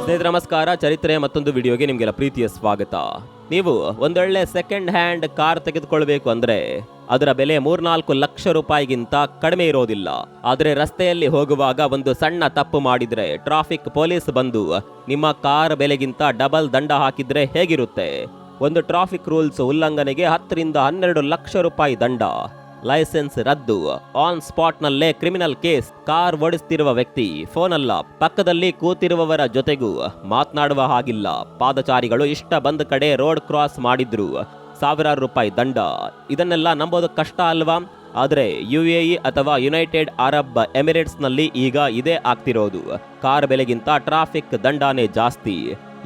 ಸ್ನೇಹಿತರೆ ನಮಸ್ಕಾರ. ಚರಿತ್ರೆ ಮತ್ತೊಂದು ವಿಡಿಯೋಗೆ ನಿಮಗೆಲ್ಲ ಪ್ರೀತಿಯ ಸ್ವಾಗತ. ನೀವು ಒಂದೊಳ್ಳೆ ಸೆಕೆಂಡ್ ಹ್ಯಾಂಡ್ ಕಾರ್ ತೆಗೆದುಕೊಳ್ಬೇಕು ಅಂದ್ರೆ ಅದರ ಬೆಲೆ 3-4 ಲಕ್ಷ ರೂಪಾಯಿಗಿಂತ ಕಡಿಮೆ ಇರೋದಿಲ್ಲ. ಆದರೆ ರಸ್ತೆಯಲ್ಲಿ ಹೋಗುವಾಗ ಒಂದು ಸಣ್ಣ ತಪ್ಪು ಮಾಡಿದ್ರೆ ಟ್ರಾಫಿಕ್ ಪೊಲೀಸ್ ಬಂದು ನಿಮ್ಮ ಕಾರ್ ಬೆಲೆಗಿಂತ ಡಬಲ್ ದಂಡ ಹಾಕಿದ್ರೆ ಹೇಗಿರುತ್ತೆ? ಒಂದು ಟ್ರಾಫಿಕ್ ರೂಲ್ಸ್ ಉಲ್ಲಂಘನೆಗೆ 10-12 ಲಕ್ಷ ರೂಪಾಯಿ ದಂಡ, ಲೈಸೆನ್ಸ್ ರದ್ದು, ಆನ್ ಸ್ಪಾಟ್ ನಲ್ಲೇ ಕ್ರಿಮಿನಲ್ ಕೇಸ್. ಕಾರ್ ಓಡಿಸ್ತಿರುವ ವ್ಯಕ್ತಿ ಫೋನ್ ಅಲ್ಲ, ಪಕ್ಕದಲ್ಲಿ ಕೂತಿರುವವರ ಜೊತೆಗೂ ಮಾತನಾಡುವ ಹಾಗಿಲ್ಲ. ಪಾದಚಾರಿಗಳು ಇಷ್ಟ ಬಂದ ಕಡೆ ರೋಡ್ ಕ್ರಾಸ್ ಮಾಡಿದ್ರು ಸಾವಿರಾರು ರೂಪಾಯಿ ದಂಡ. ಇದನ್ನೆಲ್ಲ ನಂಬೋದು ಕಷ್ಟ ಅಲ್ವಾ? ಆದರೆ UAE ಅಥವಾ ಯುನೈಟೆಡ್ ಅರಬ್ ಎಮಿರೇಟ್ಸ್ ನಲ್ಲಿ ಈಗ ಇದೇ ಆಗ್ತಿರೋದು. ಕಾರ್ ಬೆಲೆಗಿಂತ ಟ್ರಾಫಿಕ್ ದಂಡನೇ ಜಾಸ್ತಿ.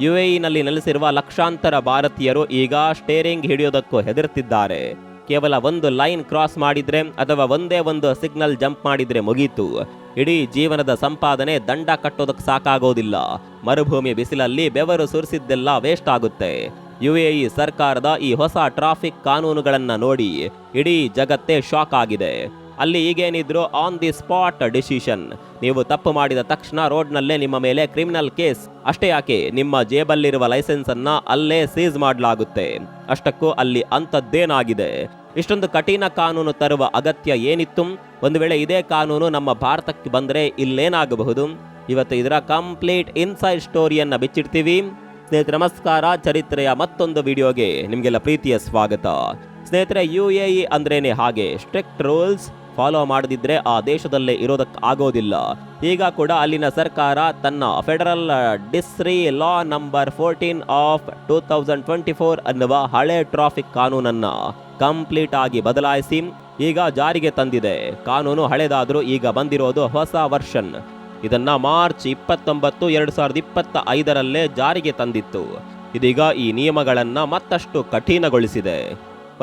UAE ನಲ್ಲಿ ನೆಲೆಸಿರುವ ಲಕ್ಷಾಂತರ ಭಾರತೀಯರು ಈಗ ಸ್ಟೇರಿಂಗ್ ಹಿಡಿಯೋದಕ್ಕೂ ಹೆದರ್ತಿದ್ದಾರೆ. ಕೇವಲ ಒಂದು ಲೈನ್ ಕ್ರಾಸ್ ಮಾಡಿದ್ರೆ ಅಥವಾ ಒಂದೇ ಒಂದು ಸಿಗ್ನಲ್ ಜಂಪ್ ಮಾಡಿದ್ರೆ ಮುಗೀತು. ಇಡೀ ಜೀವನದ ಸಂಪಾದನೆ ದಂಡ ಕಟ್ಟೋದಕ್ಕೆ ಸಾಕಾಗೋದಿಲ್ಲ. ಮರುಭೂಮಿ ಬಿಸಿಲಲ್ಲಿ ಬೆವರು ಸುರಿಸಿದ್ದೆಲ್ಲ ವೇಸ್ಟ್ ಆಗುತ್ತೆ. UAE ಸರ್ಕಾರದ ಈ ಹೊಸ ಟ್ರಾಫಿಕ್ ಕಾನೂನುಗಳನ್ನ ನೋಡಿ ಇಡೀ ಜಗತ್ತೇ ಶಾಕ್ ಆಗಿದೆ. ಅಲ್ಲಿ ಈಗೇನಿದ್ರು ಆನ್ ದಿ ಸ್ಪಾಟ್ ಡಿಸಿಷನ್. ನೀವು ತಪ್ಪು ಮಾಡಿದ ತಕ್ಷಣ ರೋಡ್ನಲ್ಲೇ ನಿಮ್ಮ ಮೇಲೆ ಕ್ರಿಮಿನಲ್ ಕೇಸ್. ಅಷ್ಟೇ ಯಾಕೆ, ನಿಮ್ಮ ಜೇಬಲ್ಲಿರುವ ಲೈಸೆನ್ಸ್ ಅನ್ನ ಅಲ್ಲೇ ಸೀಸ್ ಮಾಡಲಾಗುತ್ತೆ. ಅಷ್ಟಕ್ಕೂ ಅಲ್ಲಿ ಅಂಥದ್ದೇನಾಗಿದೆ? ಇಷ್ಟೊಂದು ಕಠಿಣ ಕಾನೂನು ತರುವ ಅಗತ್ಯ ಏನಿತ್ತು? ಒಂದು ವೇಳೆ ಇದೇ ಕಾನೂನು ನಮ್ಮ ಭಾರತಕ್ಕೆ ಬಂದರೆ ಇಲ್ಲೇನಾಗಬಹುದು? ಇವತ್ತು ಇದರ ಕಂಪ್ಲೀಟ್ ಇನ್ಸೈಡ್ ಸ್ಟೋರಿಯನ್ನ ಬಿಚ್ಚಿಡ್ತೀವಿ. ಸ್ನೇಹಿತರೆ ನಮಸ್ಕಾರ. ಚರಿತ್ರೆಯ ಮತ್ತೊಂದು ವಿಡಿಯೋಗೆ ನಿಮಗೆಲ್ಲ ಪ್ರೀತಿಯ ಸ್ವಾಗತ. ಸ್ನೇಹಿತರೆ, UAE ಅಂದ್ರೇನೆ ಹಾಗೆ, ಸ್ಟ್ರಿಕ್ಟ್ ರೂಲ್ಸ್ ಫಾಲೋ ಮಾಡದಿದ್ರೆ ಆ ದೇಶದಲ್ಲೇ ಇರೋದಕ್ಕೆ ಆಗೋದಿಲ್ಲ. ಈಗ ಕೂಡ ಅಲ್ಲಿನ ಸರ್ಕಾರ ತನ್ನ ಫೆಡರಲ್ ಡಿಸ್ರಿ ಲಾ ನಂಬರ್ 14 ಆಫ್ 2024 ಅನ್ನುವ ಹಳೆ ಟ್ರಾಫಿಕ್ ಕಾನೂನನ್ನ ಕಂಪ್ಲೀಟ್ ಆಗಿ ಬದಲಾಯಿಸಿ ಈಗ ಜಾರಿಗೆ ತಂದಿದೆ. ಕಾನೂನು ಹಳೆದಾದ್ರೂ ಈಗ ಬಂದಿರೋದು ಹೊಸ ವರ್ಷನ್. ಇದನ್ನ ಮಾರ್ಚ್ 29, 2025 ಜಾರಿಗೆ ತಂದಿತ್ತು. ಇದೀಗ ಈ ನಿಯಮಗಳನ್ನ ಮತ್ತಷ್ಟು ಕಠಿಣಗೊಳಿಸಿದೆ.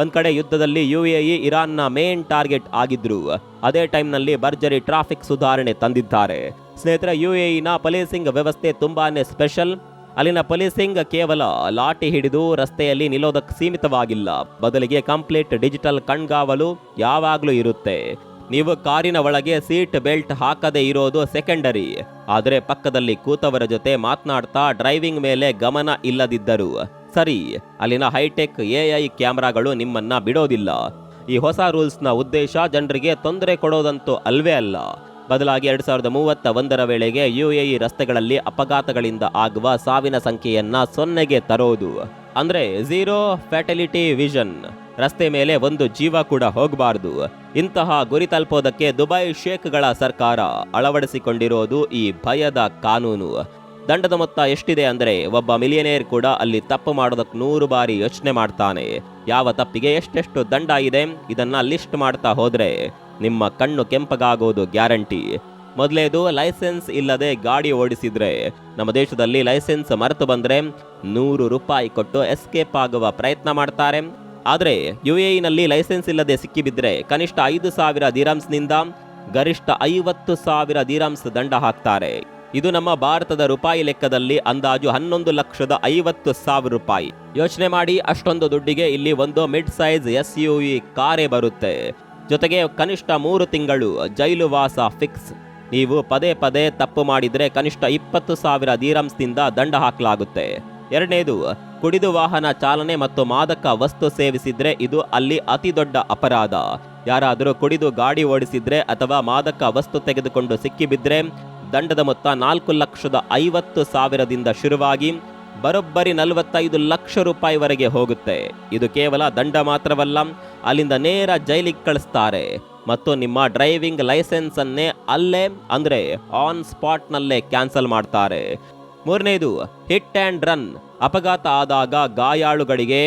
ಒಂದ್ ಕಡೆ ಯುದ್ಧದಲ್ಲಿ UAE ಇರಾನ್ನ ಮೇನ್ ಟಾರ್ಗೆಟ್ ಆಗಿದ್ರು. ಅದೇ ಟೈಮ್ನಲ್ಲಿ ಭರ್ಜರಿ ಟ್ರಾಫಿಕ್ ಸುಧಾರಣೆ ತಂದಿದ್ದಾರೆ. ಸ್ನೇಹಿತರೆ, UAEನ ಪೊಲೀಸಿಂಗ್ ವ್ಯವಸ್ಥೆ ತುಂಬಾನೇ ಸ್ಪೆಷಲ್. ಅಲ್ಲಿನ ಪೊಲೀಸಿಂಗ್ ಕೇವಲ ಲಾಠಿ ಹಿಡಿದು ರಸ್ತೆಯಲ್ಲಿ ನಿಲ್ಲೋದಕ್ಕೆ ಸೀಮಿತವಾಗಿಲ್ಲ. ಬದಲಿಗೆ ಕಂಪ್ಲೀಟ್ ಡಿಜಿಟಲ್ ಕಣ್ಗಾವಲು ಯಾವಾಗ್ಲೂ ಇರುತ್ತೆ. ನೀವು ಕಾರಿನ ಒಳಗೆ ಸೀಟ್ ಬೆಲ್ಟ್ ಹಾಕದೇ ಇರೋದು ಸೆಕೆಂಡರಿ. ಆದರೆ ಪಕ್ಕದಲ್ಲಿ ಕೂತವರ ಜೊತೆ ಮಾತನಾಡ್ತಾ ಡ್ರೈವಿಂಗ್ ಮೇಲೆ ಗಮನ ಇಲ್ಲದಿದ್ದರು ಸರಿ, ಅಲ್ಲಿನ ಹೈಟೆಕ್ AI ಕ್ಯಾಮೆರಾಗಳು ನಿಮ್ಮನ್ನ ಬಿಡೋದಿಲ್ಲ. ಈ ಹೊಸ ರೂಲ್ಸ್ನ ಉದ್ದೇಶ ಜನರಿಗೆ ತೊಂದರೆ ಕೊಡೋದಂತೂ ಅಲ್ವೇ ಅಲ್ಲ. ಬದಲಾಗಿ 2031 ವೇಳೆಗೆ UAE ರಸ್ತೆಗಳಲ್ಲಿ ಅಪಘಾತಗಳಿಂದ ಆಗುವ ಸಾವಿನ ಸಂಖ್ಯೆಯನ್ನ 0ಗೆ ತರೋದು. ಅಂದ್ರೆ ಝೀರೋ ಫ್ಯಾಟಲಿಟಿ ವಿಷನ್. ರಸ್ತೆ ಮೇಲೆ ಒಂದು ಜೀವ ಕೂಡ ಹೋಗಬಾರ್ದು. ಇಂತಹ ಗುರಿ ತಲುಪೋದಕ್ಕೆ ದುಬೈ ಶೇಖ್ಗಳ ಸರ್ಕಾರ ಅಳವಡಿಸಿಕೊಂಡಿರೋದು ಈ ಭಯದ ಕಾನೂನು. ದಂಡದ ಮೊತ್ತ ಎಷ್ಟಿದೆ ಅಂದ್ರೆ ಒಬ್ಬ ಮಿಲಿಯನೇರ್ ಕೂಡ ಅಲ್ಲಿ ತಪ್ಪು ಮಾಡೋದಕ್ಕೆ 100 ಬಾರಿ ಯೋಚನೆ ಮಾಡ್ತಾನೆ. ಯಾವ ತಪ್ಪಿಗೆ ಎಷ್ಟೆಷ್ಟು ದಂಡ ಇದೆ ಇದನ್ನ ಲಿಸ್ಟ್ ಮಾಡ್ತಾ ಹೋದ್ರೆ ನಿಮ್ಮ ಕಣ್ಣು ಕೆಂಪಗಾಗೋದು ಗ್ಯಾರಂಟಿ. ಮೊದಲೇದು, ಲೈಸೆನ್ಸ್ ಇಲ್ಲದೆ ಗಾಡಿ ಓಡಿಸಿದ್ರೆ. ನಮ್ಮ ದೇಶದಲ್ಲಿ ಲೈಸೆನ್ಸ್ ಮರೆತು ಬಂದ್ರೆ 100 ರೂಪಾಯಿ ಕೊಟ್ಟು ಎಸ್ಕೇಪ್ ಆಗುವ ಪ್ರಯತ್ನ ಮಾಡ್ತಾರೆ. ಆದ್ರೆ UAE ನಲ್ಲಿ ಲೈಸೆನ್ಸ್ ಇಲ್ಲದೆ ಸಿಕ್ಕಿಬಿದ್ರೆ ಕನಿಷ್ಠ 5,000 ದಿರಮ್ಸ್ನಿಂದ ಗರಿಷ್ಠ 50,000 ದಿರಮ್ಸ್ ದಂಡ ಹಾಕ್ತಾರೆ. ಇದು ನಮ್ಮ ಭಾರತದ ರೂಪಾಯಿ ಲೆಕ್ಕದಲ್ಲಿ ಅಂದಾಜು 11,50,000 ರೂಪಾಯಿ. ಯೋಚನೆ ಮಾಡಿ, ಅಷ್ಟೊಂದು ದುಡ್ಡಿಗೆ ಇಲ್ಲಿ ಒಂದು ಮಿಡ್ ಸೈಜ್ SUV ಕಾರೇ ಬರುತ್ತೆ. ಜೊತೆಗೆ ಕನಿಷ್ಠ 3 ತಿಂಗಳು ಜೈಲು ವಾಸ ಫಿಕ್ಸ್. ನೀವು ಪದೇ ಪದೇ ತಪ್ಪು ಮಾಡಿದ್ರೆ ಕನಿಷ್ಠ 20,000 ದಿರಮ್ಸ್ನಿಂದ ದಂಡ ಹಾಕಲಾಗುತ್ತೆ. ಎರಡನೇದು, ಕುಡಿದು ವಾಹನ ಚಾಲನೆ ಮತ್ತು ಮಾದಕ ವಸ್ತು ಸೇವಿಸಿದ್ರೆ ಇದು ಅಲ್ಲಿ ಅತಿ ದೊಡ್ಡ ಅಪರಾಧ. ಯಾರಾದರೂ ಕುಡಿದು ಗಾಡಿ ಓಡಿಸಿದ್ರೆ ಅಥವಾ ಮಾದಕ ವಸ್ತು ತೆಗೆದುಕೊಂಡು ಸಿಕ್ಕಿಬಿದ್ರೆ ದಂಡದ ಮೊತ್ತ 4,50,000ದಿಂದ ಶುರುವಾಗಿ ಬರೋಬ್ಬರಿ 45 ಲಕ್ಷ ರೂಪಾಯಿವರೆಗೆ ಹೋಗುತ್ತೆ. ಇದು ಕೇವಲ ದಂಡ ಮಾತ್ರವಲ್ಲ, ಅಲ್ಲಿಂದ ನೇರ ಜೈಲಿಗೆ ಕಳಿಸ್ತಾರೆ ಮತ್ತು ನಿಮ್ಮ ಡ್ರೈವಿಂಗ್ ಲೈಸೆನ್ಸ್ ಅನ್ನೇ ಅಲ್ಲೇ ಅಂದ್ರೆ ಆನ್ ಸ್ಪಾಟ್ ನಲ್ಲೇ ಕ್ಯಾನ್ಸಲ್ ಮಾಡ್ತಾರೆ. ಮೂರನೇದು, ಹಿಟ್ ಅಂಡ್ ರನ್. ಅಪಘಾತ ಆದಾಗ ಗಾಯಾಳುಗಳಿಗೆ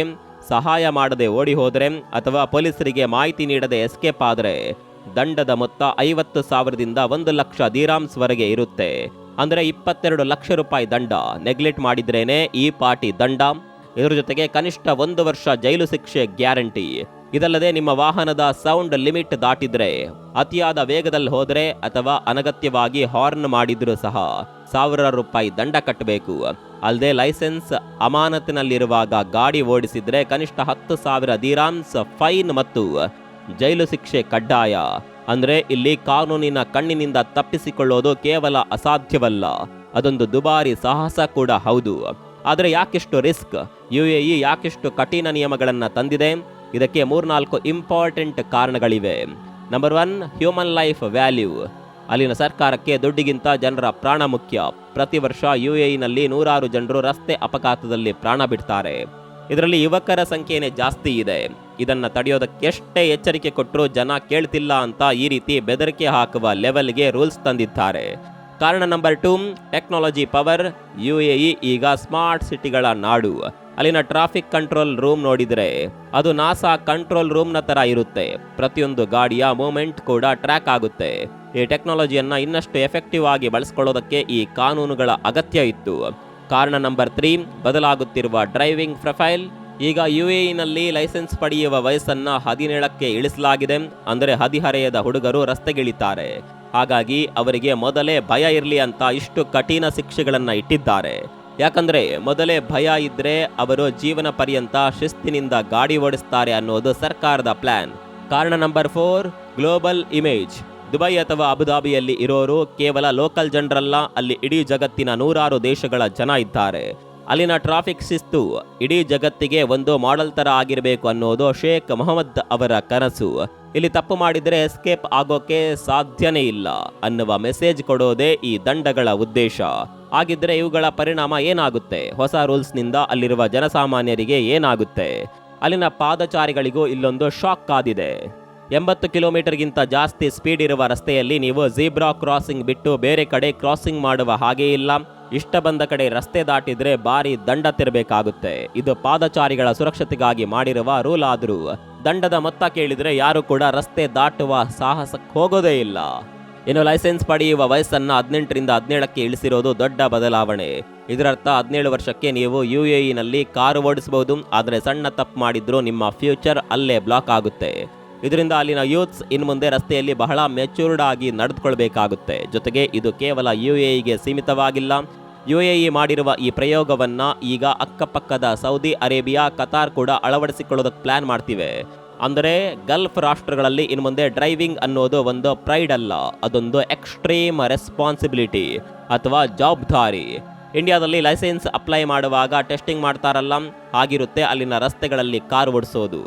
ಸಹಾಯ ಮಾಡದೆ ಓಡಿ ಹೋದ್ರೆ ಅಥವಾ ಪೊಲೀಸರಿಗೆ ಮಾಹಿತಿ ನೀಡದೆ ಎಸ್ಕೇಪ್ ಆದ್ರೆ ದಂಡದ ಮೊತ್ತ 50,000ದಿಂದ 1 ಲಕ್ಷ ದಿರಾಮ್ಸ್ ವರೆಗೆ ಇರುತ್ತೆ. ಅಂದ್ರೆ 22 ಲಕ್ಷ ರೂಪಾಯಿ ದಂಡ. ನೆಗ್ಲೆಕ್ಟ್ ಮಾಡಿದ್ರೇನೆ ಈ ಪಾಟಿ ದಂಡ. ಇದರ ಜೊತೆಗೆ ಕನಿಷ್ಠ 1 ವರ್ಷ ಜೈಲು ಶಿಕ್ಷೆ ಗ್ಯಾರಂಟಿ. ಇದಲ್ಲದೆ ನಿಮ್ಮ ವಾಹನದ ಸೌಂಡ್ ಲಿಮಿಟ್ ದಾಟಿದ್ರೆ, ಅತಿಯಾದ ವೇಗದಲ್ಲಿ ಹೋದ್ರೆ ಅಥವಾ ಅನಗತ್ಯವಾಗಿ ಹಾರ್ನ್ ಮಾಡಿದ್ರೂ ಸಹ ಸಾವಿರಾರು ರೂಪಾಯಿ ದಂಡ ಕಟ್ಟಬೇಕು. ಅಲ್ಲದೆ ಲೈಸೆನ್ಸ್ ಅಮಾನತಿನಲ್ಲಿರುವಾಗ ಗಾಡಿ ಓಡಿಸಿದ್ರೆ ಕನಿಷ್ಠ 10,000 ದಿರಾಮ್ಸ್ ಫೈನ್ ಮತ್ತು ಜೈಲು ಶಿಕ್ಷೆ ಕಡ್ಡಾಯ. ಅಂದ್ರೆ ಇಲ್ಲಿ ಕಾನೂನಿನ ಕಣ್ಣಿನಿಂದ ತಪ್ಪಿಸಿಕೊಳ್ಳೋದು ಕೇವಲ ಅಸಾಧ್ಯವಲ್ಲ, ಅದೊಂದು ದುಬಾರಿ ಸಾಹಸ ಕೂಡ ಹೌದು. ಆದರೆ ಯಾಕಿಷ್ಟು ರಿಸ್ಕ್? UAE ಯಾಕಿಷ್ಟು ಕಠಿಣ ನಿಯಮಗಳನ್ನು ತಂದಿದೆ? ಇದಕ್ಕೆ 3-4 ಇಂಪಾರ್ಟೆಂಟ್ ಕಾರಣಗಳಿವೆ. Number 1, human life value. ಅಲ್ಲಿನ ಸರ್ಕಾರಕ್ಕೆ ದುಡ್ಡಿಗಿಂತ ಜನರ ಪ್ರಾಣ ಮುಖ್ಯ. ಪ್ರತಿ ವರ್ಷ UAEನಲ್ಲಿ 100 ಜನರು ರಸ್ತೆ ಅಪಘಾತದಲ್ಲಿ ಪ್ರಾಣ ಬಿಡ್ತಾರೆ. ಇದರಲ್ಲಿ ಯುವಕರ ಸಂಖ್ಯೆನೇ ಜಾಸ್ತಿ ಇದೆ. ಇದನ್ನ ತಡೆಯೋದಕ್ಕೆ ಎಷ್ಟೇ ಎಚ್ಚರಿಕೆ ಕೊಟ್ಟರೂ ಜನ ಕೇಳ್ತಿಲ್ಲ ಅಂತ ಈ ರೀತಿ ಬೆದರಿಕೆ ಹಾಕುವ ಲೆವೆಲ್ಗೆ ರೂಲ್ಸ್ ತಂದಿದ್ದಾರೆ. ಕಾರಣ ನಂಬರ್ 2, ಟೆಕ್ನಾಲಜಿ ಪವರ್. UAE ಈಗ ಸ್ಮಾರ್ಟ್ ಸಿಟಿಗಳ ನಾಡು. ಅಲ್ಲಿನ ಟ್ರಾಫಿಕ್ ಕಂಟ್ರೋಲ್ ರೂಮ್ ನೋಡಿದರೆ ಅದು ನಾಸಾ ಕಂಟ್ರೋಲ್ ರೂಮ್ನ ತರ ಇರುತ್ತೆ. ಪ್ರತಿಯೊಂದು ಗಾಡಿಯ ಮೂವ್ಮೆಂಟ್ ಕೂಡ ಟ್ರ್ಯಾಕ್ ಆಗುತ್ತೆ. ಈ ಟೆಕ್ನಾಲಜಿಯನ್ನ ಇನ್ನಷ್ಟು ಎಫೆಕ್ಟಿವ್ ಆಗಿ ಬಳಸ್ಕೊಳ್ಳೋದಕ್ಕೆ ಈ ಕಾನೂನುಗಳ ಅಗತ್ಯ ಇತ್ತು. ಕಾರಣ ನಂಬರ್ 3, ಬದಲಾಗುತ್ತಿರುವ ಡ್ರೈವಿಂಗ್ ಪ್ರೊಫೈಲ್. ಈಗ UAEನಲ್ಲಿ ಲೈಸೆನ್ಸ್ ಪಡೆಯುವ ವಯಸ್ಸನ್ನ 17ಕ್ಕೆ ಇಳಿಸಲಾಗಿದೆ. ಅಂದರೆ ಹದಿಹರೆಯದ ಹುಡುಗರು ರಸ್ತೆಗಿಳಿತಾರೆ. ಹಾಗಾಗಿ ಅವರಿಗೆ ಮೊದಲೇ ಭಯ ಇರಲಿ ಅಂತ ಇಷ್ಟು ಕಠಿಣ ಶಿಕ್ಷೆಗಳನ್ನ ಇಟ್ಟಿದ್ದಾರೆ. ಯಾಕಂದ್ರೆ ಮೊದಲೇ ಭಯ ಇದ್ರೆ ಅವರು ಜೀವನ ಪರ್ಯಂತ ಶಿಸ್ತಿನಿಂದ ಗಾಡಿ ಓಡಿಸ್ತಾರೆ ಅನ್ನೋದು ಸರ್ಕಾರದ ಪ್ಲಾನ್. ಕಾರಣ ನಂಬರ್ 4, ಗ್ಲೋಬಲ್ ಇಮೇಜ್. ದುಬೈ ಅಥವಾ ಅಬುದಾಬಿಯಲ್ಲಿ ಇರೋರು ಕೇವಲ ಲೋಕಲ್ ಜನರಲ್ಲ, ಅಲ್ಲಿ ಇಡೀ ಜಗತ್ತಿನ 100 ದೇಶಗಳ ಜನ ಇದ್ದಾರೆ. ಅಲ್ಲಿನ ಟ್ರಾಫಿಕ್ ಶಿಸ್ತು ಇಡೀ ಜಗತ್ತಿಗೆ ಒಂದು ಮಾಡೆಲ್ ತರ ಆಗಿರಬೇಕು ಅನ್ನೋದು ಶೇಖ್ ಮೊಹಮ್ಮದ್ ಅವರ ಕನಸು. ಇಲ್ಲಿ ತಪ್ಪು ಮಾಡಿದರೆ ಎಸ್ಕೇಪ್ ಆಗೋಕೆ ಸಾಧ್ಯನೇ ಇಲ್ಲ ಅನ್ನುವ ಮೆಸೇಜ್ ಕೊಡೋದೇ ಈ ದಂಡಗಳ ಉದ್ದೇಶ. ಹಾಗಿದ್ರೆ ಇವುಗಳ ಪರಿಣಾಮ ಏನಾಗುತ್ತೆ? ಹೊಸ ರೂಲ್ಸ್ನಿಂದ ಅಲ್ಲಿರುವ ಜನಸಾಮಾನ್ಯರಿಗೆ ಏನಾಗುತ್ತೆ? ಅಲ್ಲಿನ ಪಾದಚಾರಿಗಳಿಗೂ ಇಲ್ಲೊಂದು ಶಾಕ್ ಕಾದಿದೆ. 80 ಕಿಲೋಮೀಟರ್ಗಿಂತ ಜಾಸ್ತಿ ಸ್ಪೀಡ್ ಇರುವ ರಸ್ತೆಯಲ್ಲಿ ನೀವು ಝೀಬ್ರಾ ಕ್ರಾಸಿಂಗ್ ಬಿಟ್ಟು ಬೇರೆ ಕಡೆ ಕ್ರಾಸಿಂಗ್ ಮಾಡುವ ಹಾಗೇ ಇಲ್ಲ. ಇಷ್ಟ ಬಂದ ಕಡೆ ರಸ್ತೆ ದಾಟಿದ್ರೆ ಭಾರಿ ದಂಡ ತೆರಬೇಕಾಗುತ್ತೆ. ಇದು ಪಾದಚಾರಿಗಳ ಸುರಕ್ಷತೆಗಾಗಿ ಮಾಡಿರುವ ರೂಲ್ ಆದರೂ ದಂಡದ ಮೊತ್ತ ಕೇಳಿದ್ರೆ ಯಾರು ಕೂಡ ರಸ್ತೆ ದಾಟುವ ಸಾಹಸಕ್ಕೆ ಹೋಗೋದೇ ಇಲ್ಲ. ಇನ್ನು ಲೈಸೆನ್ಸ್ ಪಡೆಯುವ ವಯಸ್ಸನ್ನ 18ರಿಂದ 17ಕ್ಕೆ ಇಳಿಸಿರೋದು ದೊಡ್ಡ ಬದಲಾವಣೆ. ಇದರರ್ಥ 17 ವರ್ಷಕ್ಕೆ ನೀವು UAEನಲ್ಲಿ ಕಾರು ಓಡಿಸಬಹುದು. ಆದರೆ ಸಣ್ಣ ತಪ್ಪು ಮಾಡಿದ್ರು ನಿಮ್ಮ ಫ್ಯೂಚರ್ ಅಲ್ಲೇ ಬ್ಲಾಕ್ ಆಗುತ್ತೆ. ಇದರಿಂದ ಅಲ್ಲಿನ ಯೂತ್ಸ್ ಇನ್ನು ಮುಂದೆ ರಸ್ತೆಯಲ್ಲಿ ಬಹಳ ಮೆಚೂರ್ಡ್ ಆಗಿ ನಡೆದುಕೊಳ್ಬೇಕಾಗುತ್ತೆ. ಜೊತೆಗೆ ಇದು ಕೇವಲ UAEಗೆ ಸೀಮಿತವಾಗಿಲ್ಲ. UAE ಮಾಡಿರುವ ಈ ಪ್ರಯೋಗವನ್ನ ಈಗ ಅಕ್ಕಪಕ್ಕದ ಸೌದಿ ಅರೇಬಿಯಾ, ಕತಾರ್ ಕೂಡ ಅಳವಡಿಸಿಕೊಳ್ಳೋದಕ್ಕೆ ಪ್ಲಾನ್ ಮಾಡ್ತಿವೆ. ಅಂದರೆ ಗಲ್ಫ್ ರಾಷ್ಟ್ರಗಳಲ್ಲಿ ಇನ್ನು ಮುಂದೆ ಡ್ರೈವಿಂಗ್ ಅನ್ನೋದು ಒಂದು ಪ್ರೈಡ್ ಅಲ್ಲ, ಅದೊಂದು ಎಕ್ಸ್ಟ್ರೀಮ್ ರೆಸ್ಪಾನ್ಸಿಬಿಲಿಟಿ ಅಥವಾ ಜವಾಬ್ದಾರಿ. ಇಂಡಿಯಾದಲ್ಲಿ ಲೈಸೆನ್ಸ್ ಅಪ್ಲೈ ಮಾಡುವಾಗ ಟೆಸ್ಟಿಂಗ್ ಮಾಡ್ತಾರಲ್ಲ, ಹಾಗಿರುತ್ತೆ ಅಲ್ಲಿನ ರಸ್ತೆಗಳಲ್ಲಿ ಕಾರ್ ಓಡಿಸೋದು.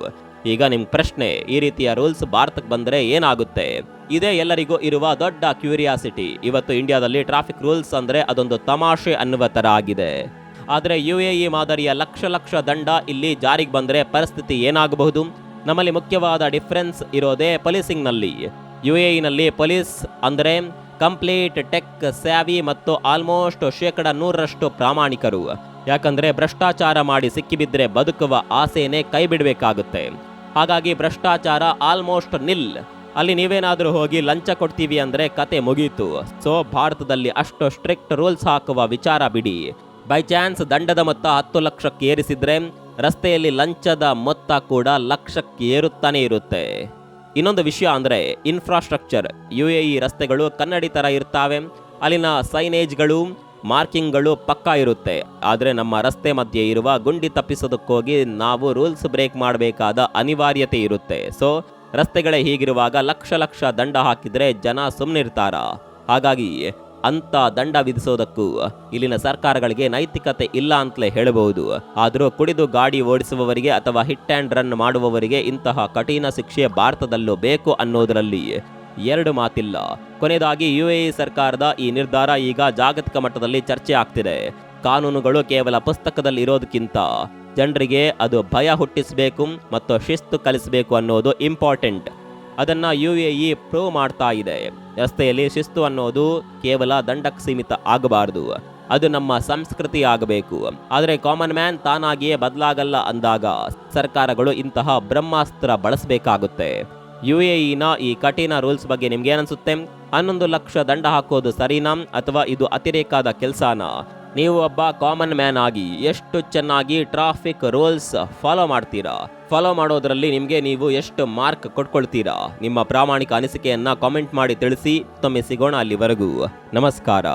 ಈಗ ನಿಮ್ಮ ಪ್ರಶ್ನೆ, ಈ ರೀತಿಯ ರೂಲ್ಸ್ ಭಾರತಕ್ಕೆ ಬಂದರೆ ಏನಾಗುತ್ತೆ? ಇದೇ ಎಲ್ಲರಿಗೂ ಇರುವ ದೊಡ್ಡ ಕ್ಯೂರಿಯಾಸಿಟಿ. ಇವತ್ತು ಇಂಡಿಯಾದಲ್ಲಿ ಟ್ರಾಫಿಕ್ ರೂಲ್ಸ್ ಅಂದರೆ ಅದೊಂದು ತಮಾಷೆ ಅನ್ನುವ ಥರ ಆಗಿದೆ. ಆದರೆ UAE ಮಾದರಿಯ ಲಕ್ಷ ದಂಡ ಇಲ್ಲಿ ಜಾರಿಗೆ ಬಂದರೆ ಪರಿಸ್ಥಿತಿ ಏನಾಗಬಹುದು? ನಮ್ಮಲ್ಲಿ ಮುಖ್ಯವಾದ ಡಿಫರೆನ್ಸ್ ಇರೋದೇ ಪೊಲೀಸಿಂಗ್ನಲ್ಲಿ. UAEನಲ್ಲಿ ಪೊಲೀಸ್ ಅಂದರೆ ಕಂಪ್ಲೀಟ್ ಟೆಕ್ ಸ್ಯಾವಿ ಮತ್ತು ಆಲ್ಮೋಸ್ಟ್ 100% ಪ್ರಾಮಾಣಿಕರು. ಯಾಕಂದರೆ ಭ್ರಷ್ಟಾಚಾರ ಮಾಡಿ ಸಿಕ್ಕಿಬಿದ್ರೆ ಬದುಕುವ ಆಸೆನೇ ಕೈ ಬಿಡಬೇಕಾಗುತ್ತೆ. ಹಾಗಾಗಿ ಭ್ರಷ್ಟಾಚಾರ ಆಲ್ಮೋಸ್ಟ್ ನಿಲ್. ಅಲ್ಲಿ ನೀವೇನಾದರೂ ಹೋಗಿ ಲಂಚ ಕೊಡ್ತೀವಿ ಅಂದರೆ ಕತೆ ಮುಗೀತು. ಸೊ ಭಾರತದಲ್ಲಿ ಅಷ್ಟು ಸ್ಟ್ರಿಕ್ಟ್ ರೂಲ್ಸ್ ಹಾಕುವ ವಿಚಾರ ಬಿಡಿ. ಬೈ ಚಾನ್ಸ್ ದಂಡದ ಮೊತ್ತ 10 ಲಕ್ಷಕ್ಕೆ ಏರಿಸಿದ್ರೆ ರಸ್ತೆಯಲ್ಲಿ ಲಂಚದ ಮೊತ್ತ ಕೂಡ ಲಕ್ಷಕ್ಕೆ ಏರುತ್ತಾನೆ ಇರುತ್ತೆ. ಇನ್ನೊಂದು ವಿಷಯ ಅಂದರೆ ಇನ್ಫ್ರಾಸ್ಟ್ರಕ್ಚರ್. UAE ರಸ್ತೆಗಳು ಕನ್ನಡಿ ಥರ ಇರ್ತಾವೆ. ಅಲ್ಲಿನ ಸೈನೇಜ್ಗಳು, ಮಾರ್ಕಿಂಗ್ಗಳು ಪಕ್ಕಾ ಇರುತ್ತೆ. ಆದರೆ ನಮ್ಮ ರಸ್ತೆ ಮಧ್ಯೆ ಇರುವ ಗುಂಡಿ ತಪ್ಪಿಸೋದಕ್ಕೋಗಿ ನಾವು ರೂಲ್ಸ್ ಬ್ರೇಕ್ ಮಾಡಬೇಕಾದ ಅನಿವಾರ್ಯತೆ ಇರುತ್ತೆ. ಸೊ ರಸ್ತೆಗಳೇ ಹೀಗಿರುವಾಗ ಲಕ್ಷ ದಂಡ ಹಾಕಿದ್ರೆ ಜನ ಸುಮ್ಮನಿರ್ತಾರ? ಹಾಗಾಗಿ ಅಂತ ದಂಡ ವಿಧಿಸೋದಕ್ಕೂ ಇಲ್ಲಿನ ಸರ್ಕಾರಗಳಿಗೆ ನೈತಿಕತೆ ಇಲ್ಲ ಅಂತಲೇ ಹೇಳಬಹುದು. ಆದರೂ ಕುಡಿದು ಗಾಡಿ ಓಡಿಸುವವರಿಗೆ ಅಥವಾ ಹಿಟ್ ಆ್ಯಂಡ್ ರನ್ ಮಾಡುವವರಿಗೆ ಇಂತಹ ಕಠಿಣ ಶಿಕ್ಷೆ ಭಾರತದಲ್ಲೂ ಬೇಕು ಅನ್ನೋದರಲ್ಲಿ ಎರಡು ಮಾತಿಲ್ಲ. ಕೊನೆಯದಾಗಿ UAE ಸರ್ಕಾರದ ಈ ನಿರ್ಧಾರ ಈಗ ಜಾಗತಿಕ ಮಟ್ಟದಲ್ಲಿ ಚರ್ಚೆ ಆಗ್ತಿದೆ. ಕಾನೂನುಗಳು ಕೇವಲ ಪುಸ್ತಕದಲ್ಲಿ ಇರೋದಕ್ಕಿಂತ ಜನರಿಗೆ ಅದು ಭಯ ಹುಟ್ಟಿಸಬೇಕು ಮತ್ತು ಶಿಸ್ತು ಕಲಿಸಬೇಕು ಅನ್ನೋದು ಇಂಪಾರ್ಟೆಂಟ್. ಅದನ್ನ UAE ಪ್ರೂವ್ ಮಾಡ್ತಾ ಇದೆ. ರಸ್ತೆಯಲ್ಲಿ ಶಿಸ್ತು ಅನ್ನೋದು ಕೇವಲ ದಂಡಕ್ಕೆ ಸೀಮಿತ ಆಗಬಾರದು, ಅದು ನಮ್ಮ ಸಂಸ್ಕೃತಿ ಆಗಬೇಕು. ಆದರೆ ಕಾಮನ್ ಮ್ಯಾನ್ ತಾನಾಗಿಯೇ ಬದಲಾಗಲ್ಲ ಅಂದಾಗ ಸರ್ಕಾರಗಳು ಇಂತಹ ಬ್ರಹ್ಮಾಸ್ತ್ರ ಬಳಸಬೇಕಾಗುತ್ತೆ. UAEನ ಈ ಕಠಿಣ ರೂಲ್ಸ್ ಬಗ್ಗೆ ನಿಮ್ಗೆ ಏನನ್ಸುತ್ತೆ? 11 ಲಕ್ಷ ದಂಡ ಹಾಕೋದು ಸರಿನಾ ಅಥವಾ ಇದು ಅತಿರೇಕದ ಕೆಲಸನಾ? ನೀವು ಒಬ್ಬ ಕಾಮನ್ ಮ್ಯಾನ್ ಆಗಿ ಎಷ್ಟು ಚೆನ್ನಾಗಿ ಟ್ರಾಫಿಕ್ ರೂಲ್ಸ್ ಫಾಲೋ ಮಾಡ್ತೀರಾ? ಫಾಲೋ ಮಾಡೋದ್ರಲ್ಲಿ ನಿಮಗೆ ನೀವು ಎಷ್ಟು ಮಾರ್ಕ್ ಕೊಟ್ಕೊಳ್ತೀರಾ? ನಿಮ್ಮ ಪ್ರಾಮಾಣಿಕ ಅನಿಸಿಕೆಯನ್ನ ಕಾಮೆಂಟ್ ಮಾಡಿ ತಿಳಿಸಿ. ತಮ್ಮೆ ಸಿಗೋಣ. ಅಲ್ಲಿವರೆಗೂ ನಮಸ್ಕಾರ.